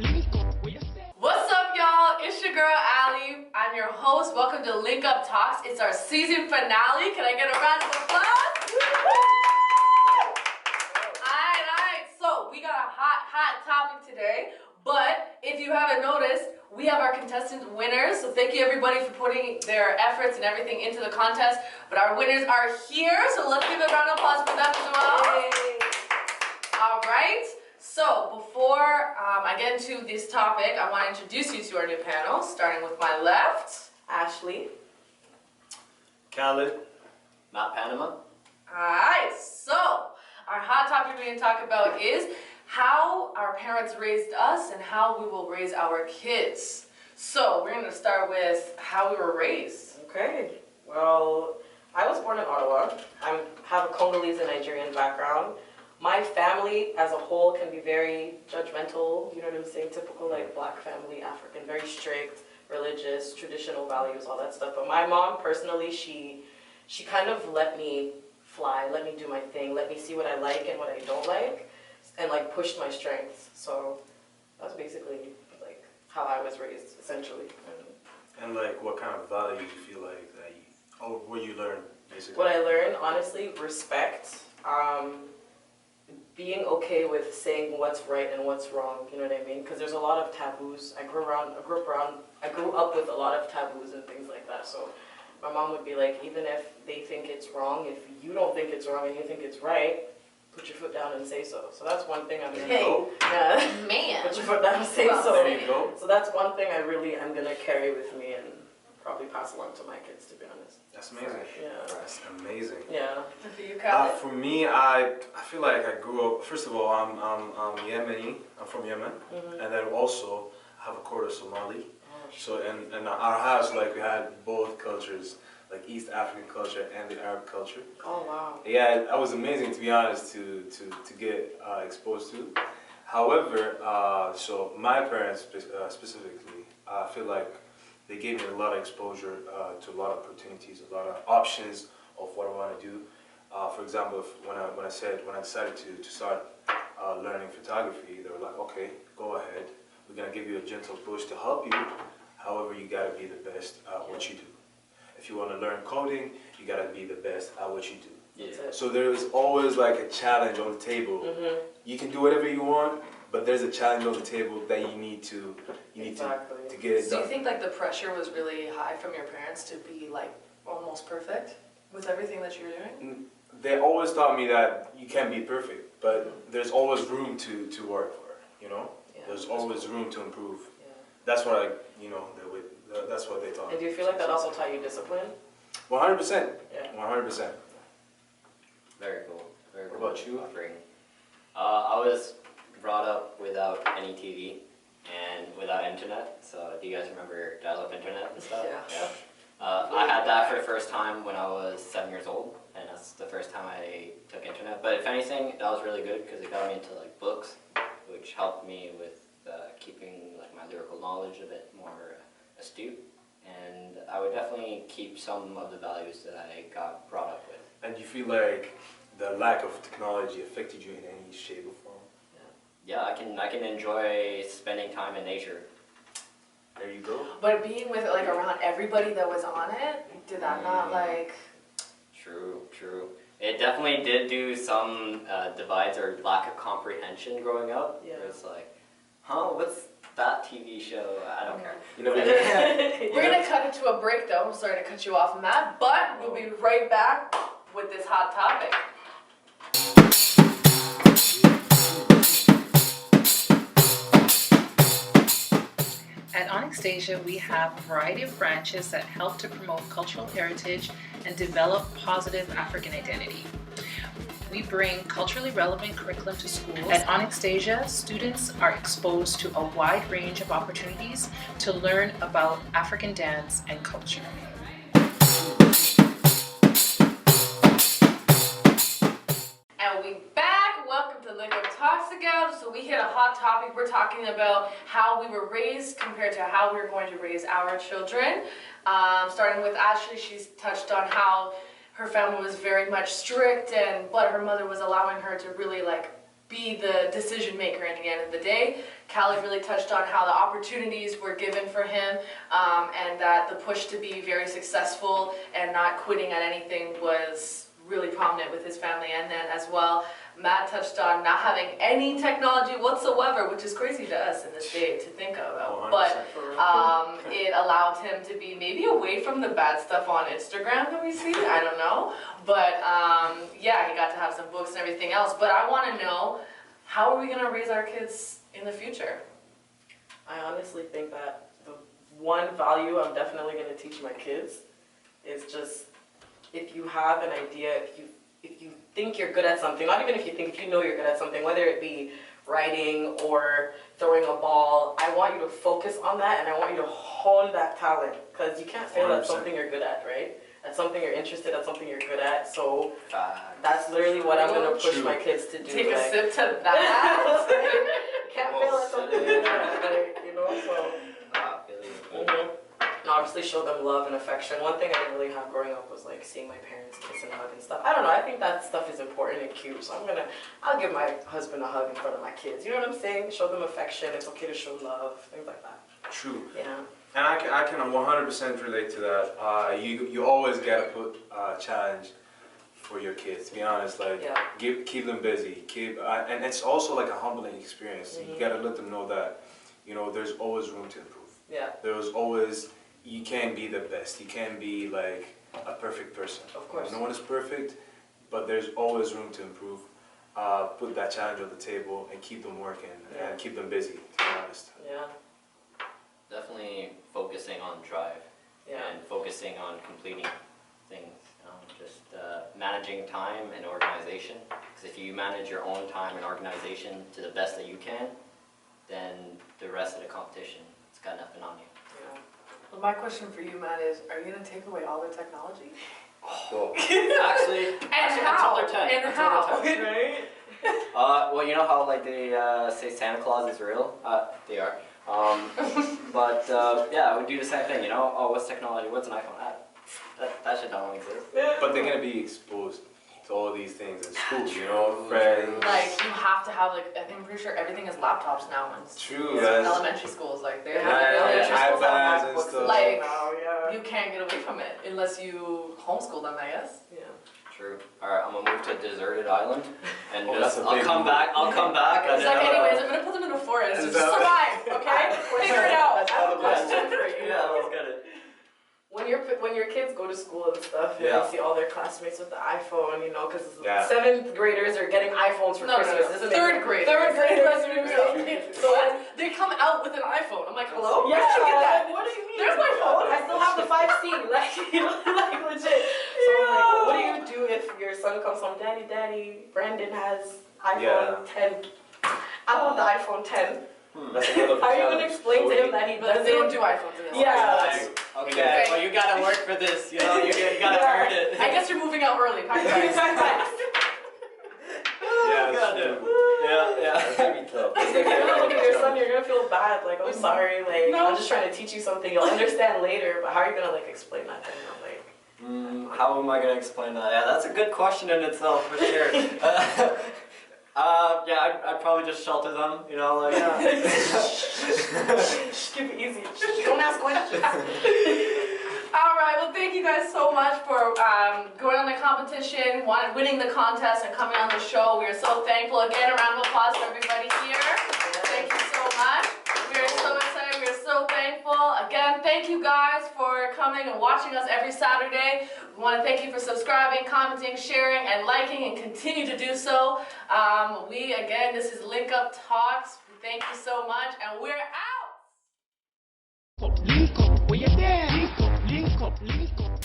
What's up, y'all? It's your girl, Allie. I'm your host. Welcome to Link Up Talks. It's our season finale. Can I get a round of applause? Alright. So, we got a hot topic today. But if you haven't noticed, we have our contestant winners. So thank you everybody for putting their efforts and everything into the contest. But our winners are here. So let's give a round of applause for them as well. Yay. All right. So before I get into this topic, I want to introduce you to our new panel, starting with my left, Ashley. Khaled. Not Panama. Alright, so our hot topic we're going to talk about is how our parents raised us and how we will raise our kids. So we're going to start with how we were raised. Okay. Well, I was born in Ottawa. I have a Congolese and Nigerian background. My family as a whole can be very judgmental, you know what I'm saying? Typical like black family, African, very strict, religious, traditional values, all that stuff. But my mom personally, she kind of let me fly, let me do my thing, let me see what I like and what I don't like, and like pushed my strengths. So that's basically like how I was raised, essentially. And like what kind of value do you feel like that what you learned basically? What I learned, honestly, respect. Being okay with saying what's right and what's wrong, you know what I mean? Because there's a lot of taboos. I grew up with a lot of taboos and things like that. So my mom would be like, even if they think it's wrong, if you don't think it's wrong and you think it's right, put your foot down and say so. So that's one thing I'm gonna go. Yeah. Man. Put your foot down and say so. There you go. So that's one thing I really am gonna carry with me and probably pass along to my kids, to be honest. That's amazing. Yeah. That's amazing. Yeah. For you, Khaled? For me, I feel like I grew up. First of all, I'm Yemeni. I'm from Yemen, and then also I have a quarter Somali. Oh, so in our house, like we had both cultures, like East African culture and the Arab culture. Oh wow. Yeah, that was amazing to be honest to get exposed to. However, so my parents specifically, I feel like they gave me a lot of exposure to a lot of opportunities, a lot of options of what I want to do. For example, when I decided to start learning photography, they were like, okay, go ahead. We're gonna give you a gentle push to help you. However, you gotta be the best at what you do. If you want to learn coding, you gotta be the best at what you do. Yeah. So there is always like a challenge on the table. You can do whatever you want, but there's a challenge on the table that you need to get it done. So you think like the pressure was really high from your parents to be like almost perfect with everything that you were doing? They always taught me that you can't be perfect, but there's always room to work for, you know? Yeah, there's always room to improve. Yeah. That's what that's what they taught me. And do you feel like that also taught you discipline? 100%. Yeah. 100%. Very cool. Very cool. What about you? Upbringing. I was brought up without any TV and without internet. So do you guys remember dial-up internet and stuff? Yeah. I had that for the first time when I was 7 years old, and that's the first time I took internet. But if anything, that was really good because it got me into like books, which helped me with keeping like my lyrical knowledge a bit more astute. And I would definitely keep some of the values that I got brought up with. And you feel like the lack of technology affected you in any shape or form? Yeah, I can enjoy spending time in nature. There you go. But being with like around everybody that was on it, did that not like... True. It definitely did do some divides or lack of comprehension growing up. Yeah. It's like, what's that TV show? I don't care. You know, We're gonna cut into a break though. I'm sorry to cut you off on that, but we'll be right back with this hot topic. At Anext Asia, we have a variety of branches that help to promote cultural heritage and develop positive African identity. We bring culturally relevant curriculum to schools. At Anext Asia, students are exposed to a wide range of opportunities to learn about African dance and culture. And we back. Welcome to Link Up Talks again. So we hit a hot topic. We're talking about how we were raised compared to how we're going to raise our children. Starting with Ashley, she's touched on how her family was very much strict, but her mother was allowing her to really like be the decision maker at the end of the day. Callie really touched on how the opportunities were given for him, and that the push to be very successful and not quitting at anything was really prominent with his family. And then as well, Matt touched on not having any technology whatsoever, which is crazy to us in this day to think about. But it allowed him to be maybe away from the bad stuff on Instagram that we see. I don't know. But yeah, he got to have some books and everything else. But I want to know, how are we going to raise our kids in the future? I honestly think that the one value I'm definitely going to teach my kids is just, if you have an idea, if you think you're good at something, not even if you know you're good at something, whether it be writing or throwing a ball, I want you to focus on that, and I want you to hone that talent, because you can't fail at something you're good at, right? At something you're interested, at something you're good at. So that's literally what I'm going to push my kids to do. Take a sip to that. You can't fail at something you're good at, like, you know, so. And obviously show them love and affection. One thing I didn't really have growing up was like seeing my parents kiss and hug and stuff. I don't know, I think that stuff is important and cute. So I'll give my husband a hug in front of my kids. You know what I'm saying? Show them affection. It's okay to show love, things like that. True. Yeah. And I can 100% relate to that. You always gotta put a challenge for your kids. To be honest, like keep them busy. And it's also like a humbling experience. You gotta let them know that, you know, there's always room to improve. Yeah. There's always, you can't be the best. You can't be like a perfect person. Of course. No one is perfect, but there's always room to improve. Put that challenge on the table and keep them working and keep them busy, to be honest. Yeah. Definitely focusing on drive and focusing on completing things. Just managing time and organization. Because if you manage your own time and organization to the best that you can, then the rest of the competition, it's got nothing on you. Yeah. Well, my question for you, Matt, is: are you going to take away all the technology? Well, actually, how? Until they're 10. And how? Right? Well, you know how like they say Santa Claus is real? They are. But yeah, I would do the same thing. You know, oh, what's technology? What's an iPhone? That shit don't exist. But they're gonna be exposed to all these things in school, you know, friends. Like, you have to have, like, I'm pretty sure everything is laptops now in True, elementary schools. Like, they have yeah, elementary schools iPads have and MacBooks. stuff. Like, Wow, you can't get away from it unless you homeschool them, I guess. yeah. True. Alright, I'm gonna move to a deserted island and Oh, just, that's a I'll big come move. back. And It's like, anyways, I'm gonna put them in a forest. Just survive, okay? Figure it out. I have a question for you. Yeah, let's get it. When your kids go to school and stuff, and Yeah. you see all their classmates with the iPhone, you know, because Yeah. 7th graders are getting iPhones for Christmas, isn't it? Third grade. Third graders. So they come out with an iPhone. I'm like, hello? Yeah, Where'd you get that? what do you mean? There's my phone. I still have the 5C, like, you know, like legit. So I'm like, what do you do if your son comes home, Daddy, Brandon has iPhone 10. I want the iPhone 10. That's another How are you challenge. gonna explain to him that he But doesn't? they don't do iPhones in this. Yeah. Okay, well you gotta work for this, you know, you gotta earn it. I guess you're moving out early. Pack your bags. Yeah, Gotta that's do. true. Yeah. That's gonna be tough. If you're gonna look at your son, you're gonna feel bad. Like, I'm sorry. Like, No. I'm just trying to teach you something. You'll understand later. But how are you gonna like explain that to him? Like, How am I gonna explain that? Yeah, that's a good question in itself, for sure. Yeah, I'd probably just shelter them, you know, like. just keep it easy. Don't ask questions. All right. Well, thank you guys so much for going on the competition, winning the contest, and coming on the show. We are so thankful. Again, a round of applause for everybody here. Thank you so much. We are so excited. We are so thankful. Again, thank you guys for coming and watching us every Saturday. We want to thank you for subscribing, commenting, sharing, and liking, and continue to do so. This is Link Up Talks. Thank you so much, and we're out. Link up, where you there? Link up, link up, link up.